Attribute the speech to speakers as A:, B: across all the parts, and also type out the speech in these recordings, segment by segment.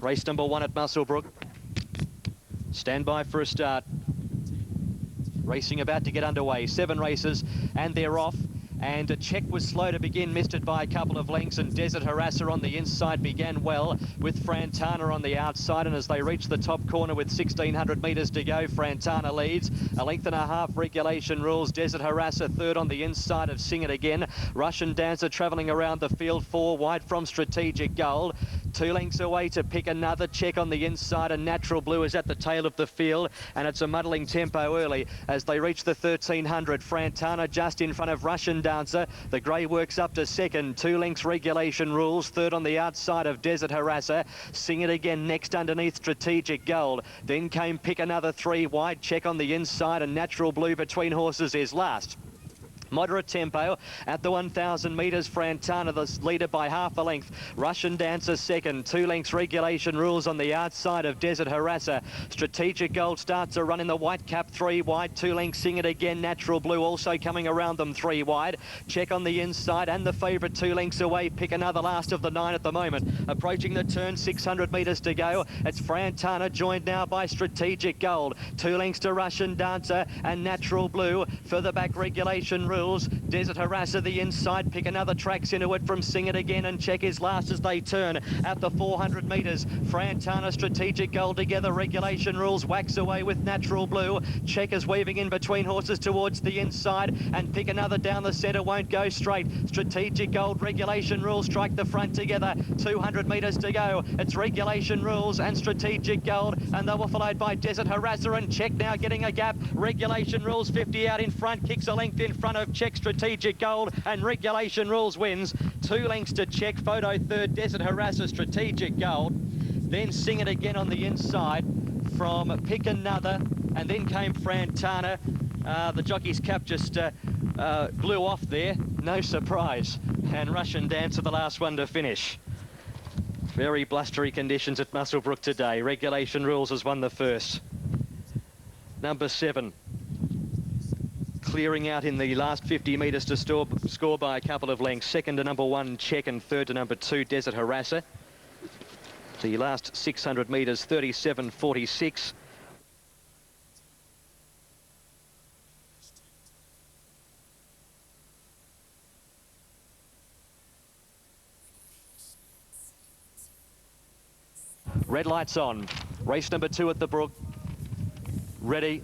A: Race number 1 at Muswellbrook. Stand by for a start. Racing about to get underway. 7 races and they're off. And a Check was slow to begin, missed it by a couple of lengths, and Desert Harasser on the inside began well with Frantana on the outside, and as they reach the top corner with 1,600 metres to go, Frantana leads. A length and a half regulation rules. Desert Harasser third on the inside of Sing It Again. Russian Dancer travelling around the field, 4 wide from Strategic Gold. 2 lengths away to Pick Another, Check on the inside, and Natural Blue is at the tail of the field, and it's a muddling tempo early as they reach the 1,300. Frantana just in front of Russian Dancer. The grey works up to second. 2 lengths regulation rules. Third on the outside of Desert Harasser. Sing It Again next underneath Strategic Gold. Then came Pick Another, 3 wide. Check on the inside, and Natural Blue between horses is last. Moderate tempo at the 1,000 metres. Frantana the leader by half a length. Russian Dancer second. 2 lengths regulation rules on the outside of Desert Harasser. Strategic Gold starts a run in the white cap, 3 wide. 2 lengths Sing It Again. Natural Blue also coming around them, 3 wide. Check on the inside, and the favourite 2 lengths away. Pick Another last of the 9 at the moment. Approaching the turn, 600 metres to go. It's Frantana joined now by Strategic Gold. 2 lengths to Russian Dancer and Natural Blue. Further back regulation rules. Desert Harasser the inside. Pick Another tracks into it from Sing It Again, and Check is last as they turn at the 400 metres. Frantana, Strategic Gold together. Regulation rules wax away with Natural Blue. Check is weaving in between horses towards the inside, and Pick Another down the centre won't go straight. Strategic Gold, regulation rules strike the front together. 200 metres to go. It's regulation rules and Strategic Gold, and they were followed by Desert Harasser and Check now getting a gap. Regulation rules 50 out in front, kicks a length in front of Check. Strategic Gold, and regulation rules wins. 2 lengths to Check. Photo third. Desert Harasser, Strategic Gold. Then Sing It Again on the inside from Pick Another, and then came Frantana. The jockey's cap just blew off there. No surprise. And Russian Dancer the last one to finish. Very blustery conditions at Muswellbrook today. Regulation rules has won the first. Number 7. Clearing out in the last 50 metres to score by a couple of lengths. Second to number 1, Check, and third to number 2, Desert Harasser. The last 600 metres, 37.46. Red lights on. Race number 2 at the Brook. Ready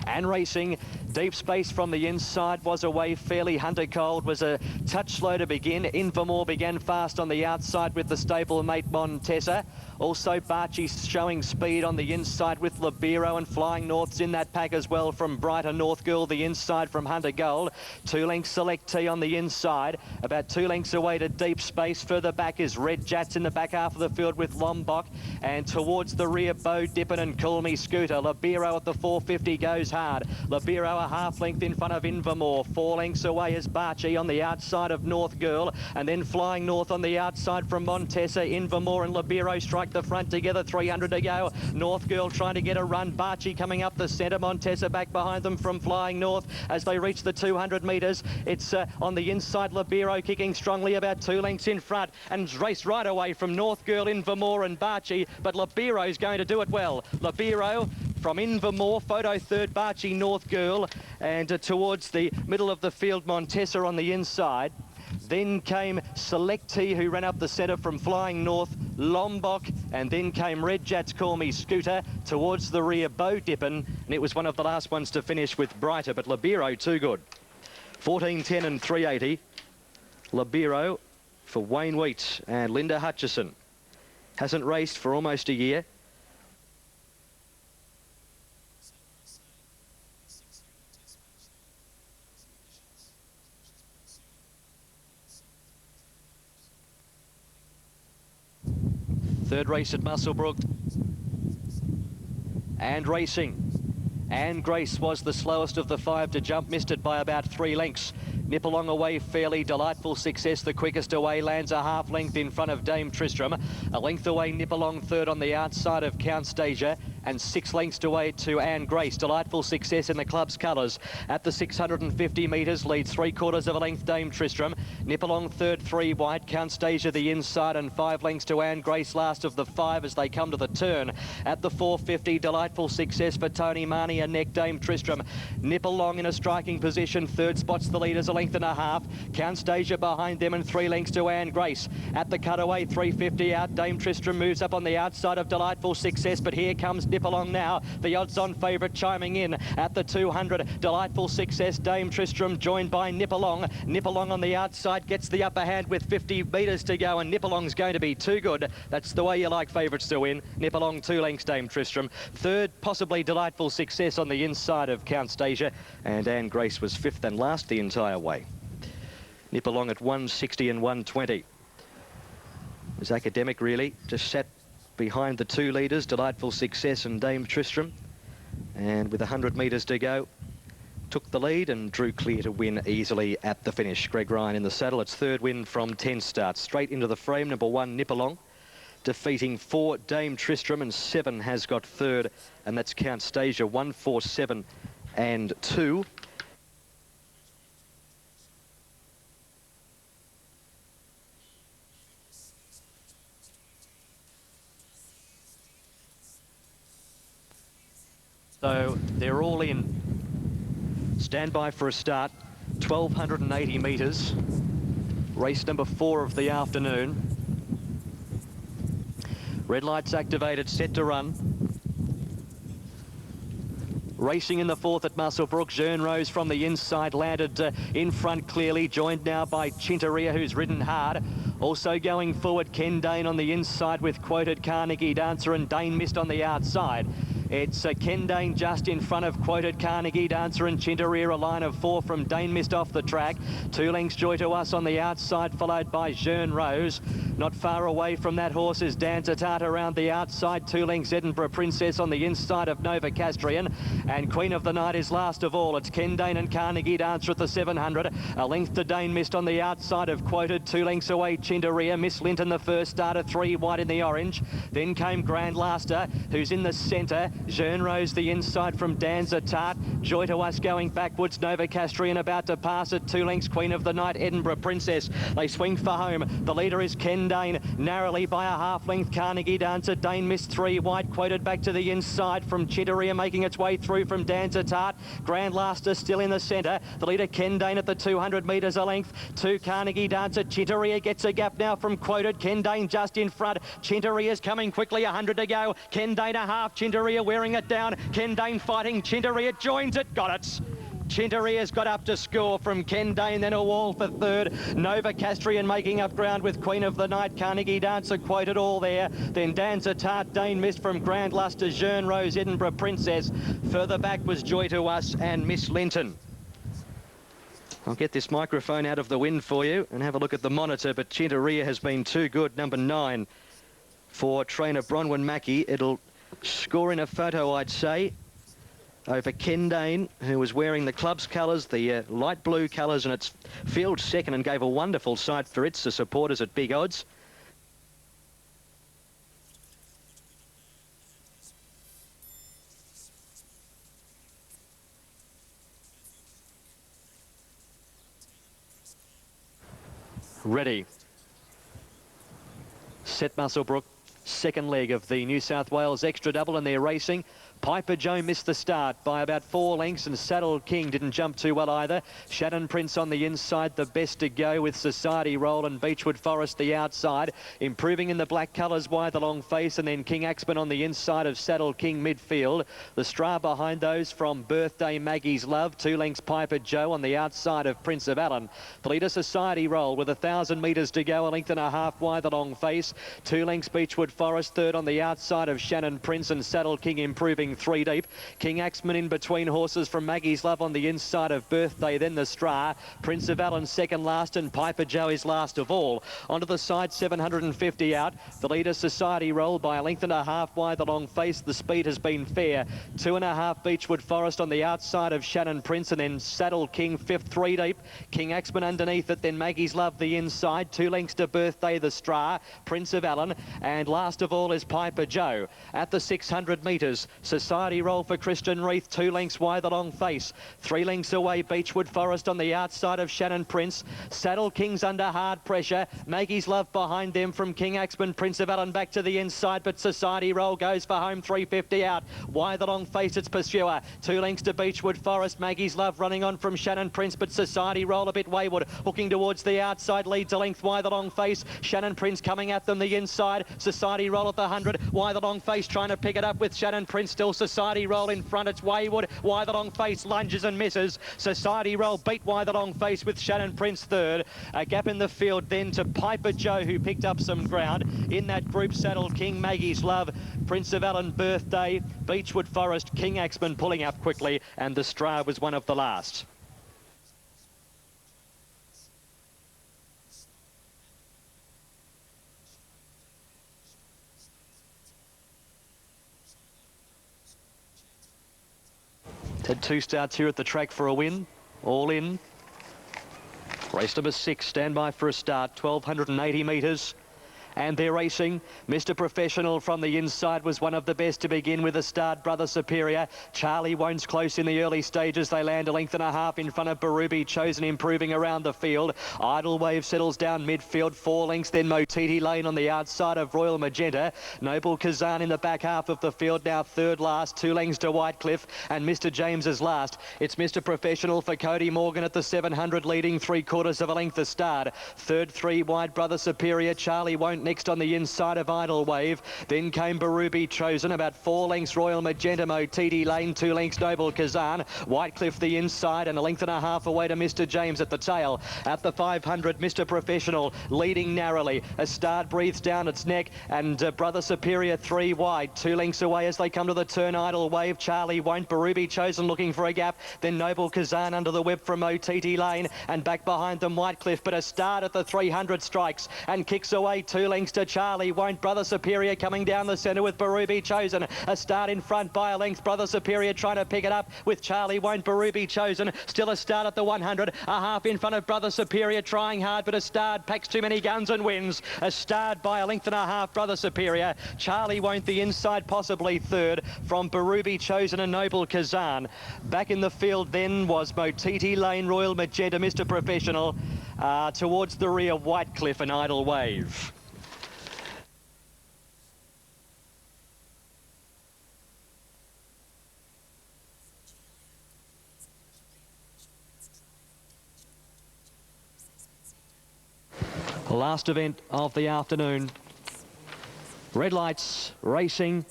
A: and racing. Deep Space from the inside was away fairly. Hunter Cold was a touch slow to begin. Invamore began fast on the outside with the stablemate Montessa. Also Barchi showing speed on the inside with Libero, and Flying North's in that pack as well from Brighter North Girl, the inside from Hunter Gold. 2 lengths Select T on the inside. About 2 lengths away to Deep Space. Further back is Red Jats in the back half of the field with Lombok. And towards the rear, Bo Dippin and Call Me Scooter. Libero at the 450 goes hard. Libero a half length in front of Invamore. 4 lengths away is Barchi on the outside of North Girl, and then Flying North on the outside from Montessa. Invamore and Libero strike the front together. 300 to go. North Girl trying to get a run. Barchi coming up the centre. Montessa back behind them from Flying North as they reach the 200 metres. It's on the inside. Libero kicking strongly about 2 lengths in front, and raced right away from North Girl, Invamore and Barchi, but Libero's going to do it well. Libero from Invamore, photo third, Barchi, North Girl, and towards the middle of the field, Montessa on the inside. Then came Select T, who ran up the centre from Flying North, Lombok, and then came Red Jats, Call Me Scooter. Towards the rear, Bo Dippin, and it was one of the last ones to finish with Brighter, but Libero too good. 14.10 and 3.80. Libero for Wayne Wheat and Linda Hutchison. Hasn't raced for almost a year. Third race at Muswellbrook. And racing. And Grace was the slowest of the 5 to jump, missed it by about 3 lengths. Nip Along away fairly, Delightful Success the quickest away, lands a half length in front of Dame Tristram. A length away, Nip Along third on the outside of Count Stasia, and 6 lengths away to Anne Grace. Delightful Success in the club's colours. At the 650 metres, leads 3/4 of a length Dame Tristram. Nipalong third, 3 wide. Count Stasia the inside, and 5 lengths to Anne Grace last of the 5 as they come to the turn. At the 450, Delightful Success for Tony Marnie and Neck Dame Tristram. Nipalong in a striking position. Third spot's the leaders, a length and a half. Count Stasia behind them, and 3 lengths to Anne Grace. At the cutaway, 350 out. Dame Tristram moves up on the outside of Delightful Success, but here comes Nipalong now. The odds-on favourite chiming in at the 200. Delightful Success, Dame Tristram joined by Nipalong. Nipalong on the outside gets the upper hand with 50 metres to go, and Nipalong's going to be too good. That's the way you like favourites to win. Nipalong 2 lengths, Dame Tristram. Third, possibly Delightful Success on the inside of Count Stasia, and Anne Grace was 5th and last the entire way. Nipalong at 160 and 120. It was academic, really. Just sat behind the 2 leaders, Delightful Success and Dame Tristram. And with 100 metres to go, took the lead and drew clear to win easily at the finish. Greg Ryan in the saddle. It's third win from 10 starts. Straight into the frame, number 1, Nipalong, defeating 4, Dame Tristram, and 7 has got third, and that's Count Stasia, 1, 4, 7 and 2. So they're all in. Stand by for a start. 1,280 metres. Race number 4 of the afternoon. Red lights activated, set to run. Racing in the 4th at Muswellbrook. Jean Rose from the inside landed in front clearly, joined now by Chintaria, who's ridden hard. Also going forward, Ken Dane on the inside with Quoted Carnegie Dancer, and Dane Mist on the outside. It's Ken Dane just in front of Quoted Carnegie Dancer and Chintaria, a line of 4 from Dane Mist off the track. 2 lengths Joy to Us on the outside, followed by Jean Rose. Not far away from that horse is Dancer Tart around the outside. 2 lengths Edinburgh Princess on the inside of Nova Castrian. And Queen of the Night is last of all. It's Ken Dane and Carnegie Dancer at the 700. A length to Dane Mist on the outside of Quoted. 2 lengths away Chintaria. Miss Linton the first starter, 3 wide in the orange. Then came Grand Laster, who's in the centre. Jean Rose the inside from Dancer Tart. Joy to Us going backwards. Nova Castrian about to pass it. 2 lengths Queen of the Night, Edinburgh Princess. They swing for home. The leader is Ken Dane, narrowly by a half length. Carnegie Dancer. Dane Mist 3 wide. Quoted back to the inside from Chintaria, making its way through from Dancer Tart. Grand Laster still in the centre. The leader Ken Dane at the 200 metres a length. 2 Carnegie Dancer. Chintaria gets a gap now from Quoted. Ken Dane just in front. Chintaria's coming quickly. 100 to go. Ken Dane a half. Chintaria wearing it down. Ken Dane fighting. Chintaria joins it. Got it. Chintaria's got up to score from Ken Dane, then a wall for third. Nova Castrian making up ground with Queen of the Night. Carnegie Dancer Quoted all there. Then Dancer Tart, Dane Mist from Grand Luster, Jean Rose, Edinburgh Princess. Further back was Joy to Us and Miss Linton. I'll get this microphone out of the wind for you and have a look at the monitor, but Chintaria has been too good. Number 9 for trainer Bronwyn Mackey. It'll score in a photo, I'd say, over Ken Dane, who was wearing the club's colours, the light blue colours, and its field second, and gave a wonderful sight for its supporters at big odds. Ready. Set Muswellbrook. Second leg of the New South Wales Extra Double, and they're racing. Piper Joe missed the start by about 4 lengths, and Saddle King didn't jump too well either. Shannon Prince on the inside, the best to go with Society Roll, and Beechwood Forest the outside. Improving in the black colours by the long face, and then King Axman on the inside of Saddle King midfield. The Stra behind those from Birthday Maggie's Love. 2 lengths Piper Joe on the outside of Prince of Allen. The leader Society Roll with 1,000 metres to go, a length and a half wide the long face. 2 lengths Beechwood Forest, third on the outside of Shannon Prince, and Saddle King improving 3 deep. King Axman in between horses from Maggie's Love on the inside of Birthday, then the Stra. Prince of Allen second last, and Piper Joe is last of all. Onto the side, 750 out. The leader Society Roll by a length and a half wide the long face. The speed has been fair. 2.5 Beechwood Forest on the outside of Shannon Prince, and then Saddle King fifth, 3 deep. King Axman underneath it, then Maggie's Love the inside. 2 lengths to Birthday, the Stra. Prince of Allen, and last of all is Piper Joe. At the 600 metres, Society Roll for Christian Reith, 2 lengths wide the long face. 3 lengths away, Beechwood Forest on the outside of Shannon Prince. Saddle Kings under hard pressure. Maggie's Love behind them from King Axman. Prince of Allen back to the inside, but Society Roll goes for home, 350 out. Wide the long face, it's Pursuer. 2 lengths to Beechwood Forest. Maggie's Love running on from Shannon Prince, but Society Roll a bit wayward. Hooking towards the outside, leads a length wide the long face. Shannon Prince coming at them the inside. Society Roll at the 100. Wide the long face trying to pick it up with Shannon Prince. Still Society Roll in front. It's wayward. Wide the long face lunges and misses. Society Roll beat Wide the long face with Shannon Prince third. A gap in the field then to Piper Joe, who picked up some ground. In that group, Saddle King, Maggie's Love, Prince of Allen Birthday, Beechwood Forest, King Axman pulling up quickly, and the Stra was one of the last. Had 2 starts here at the track for a win. All in. Race number 6, stand by for a start, 1,280 metres. And they're racing. Mr. Professional from the inside was one of the best to begin with. A start, Brother Superior. Charlie Wone's close in the early stages. They land a length and a half in front of Barubi, chosen improving around the field. Idle Wave settles down midfield, 4 lengths. Then Motiti Lane on the outside of Royal Magenta. Noble Kazan in the back half of the field, now third last. 2 lengths to Whitecliff, and Mr. James is last. It's Mr. Professional for Cody Morgan at the 700, leading 3/4 of a length to start. Third, 3 wide, Brother Superior. Charlie Wone next on the inside of Idle Wave. Then came Barubi, chosen about 4 lengths Royal Magenta, Motiti Lane, 2 lengths Noble Kazan. Whitecliff the inside, and a length and a half away to Mr. James at the tail. At the 500, Mr. Professional leading narrowly. A start breathes down its neck, and Brother Superior 3 wide, 2 lengths away as they come to the turn. Idle Wave, Charlie Won't, Barubi chosen looking for a gap. Then Noble Kazan under the whip from Motiti Lane, and back behind them Whitecliff, but a start at the 300 strikes and kicks away 2 lengths to Charlie Won't. Brother Superior coming down the centre with Barubi chosen. A start in front by a length. Brother Superior trying to pick it up with Charlie Won't. Barubi chosen. Still a start at the 100. A half in front of Brother Superior, trying hard, but a start packs too many guns and wins. A start by a length and a half, Brother Superior. Charlie Won't the inside, possibly third from Barubi chosen and Noble Kazan. Back in the field then was Motiti Lane, Royal Magenta, Mr. Professional. Towards the rear, Whitecliff and Idle Wave. Last event of the afternoon. Red lights racing.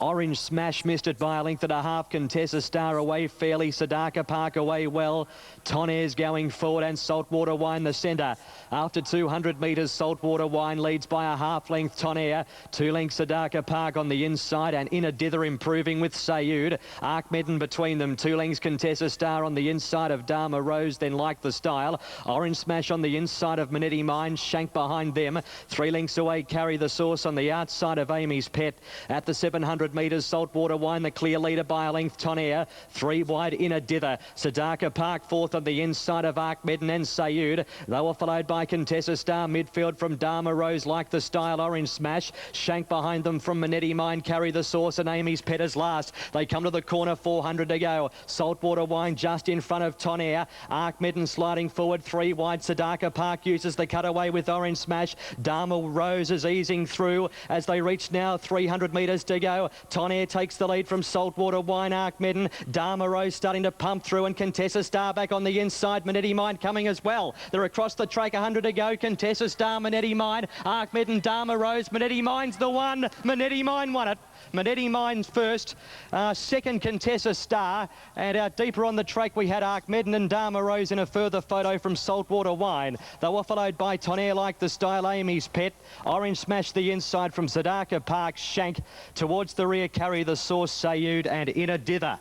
A: Orange Smash missed it by a length and a half. Contessa Star away fairly. Sadaka Park away well. Tonnerre's going forward, and Saltwater Wine the centre. After 200 metres, Saltwater Wine leads by a half length. Tonnerre, 2 lengths Sadaka Park on the inside, and Inner Dither improving with Sayud. Arkmedden between them, 2 lengths Contessa Star on the inside of Dharma Rose, then Like the Style. Orange Smash on the inside of Manetti Mine, Shank behind them. 3 lengths away, Carry the Sauce on the outside of Amy's Pet. At the 700 metres, Saltwater Wine the clear leader by a length. Tonnerre, 3 wide, Inner Dither. Sadaka Park fourth on the inside of Arkmedden and Sayud. They were followed by Contessa Star midfield from Dharma Rose, Like the Style, Orange Smash. Shank behind them from Manetti Mine, Carry the Sauce, and Amy's Pet is last. They come to the corner, 400 to go. Saltwater Wine just in front of Tonnerre. Arkmedden sliding forward, 3 wide. Sadaka Park uses the cutaway with Orange Smash. Dharma Rose is easing through as they reach now 300 metres to go. Tonnerre takes the lead from Saltwater Wine, Arkmedden. Dharma Rose starting to pump through, and Contessa Star back on the inside. Manetti Mine coming as well. They're across the track, 100 to go. Contessa Star, Manetti Mine, Arkmedden, Dharma Rose. Manetti Mine's the one. Manetti Mine won it. Manetti Mine's first. Second, Contessa Star. And out deeper on the track, we had Arkmedden and Dharma Rose in a further photo from Saltwater Wine. They were followed by Tonnerre, Like the Style, Amy's Pet. Orange Smash the inside from Sadaka Park, Shank. Towards the rear, Carry the Sauce, Sayud, and Inner Dither.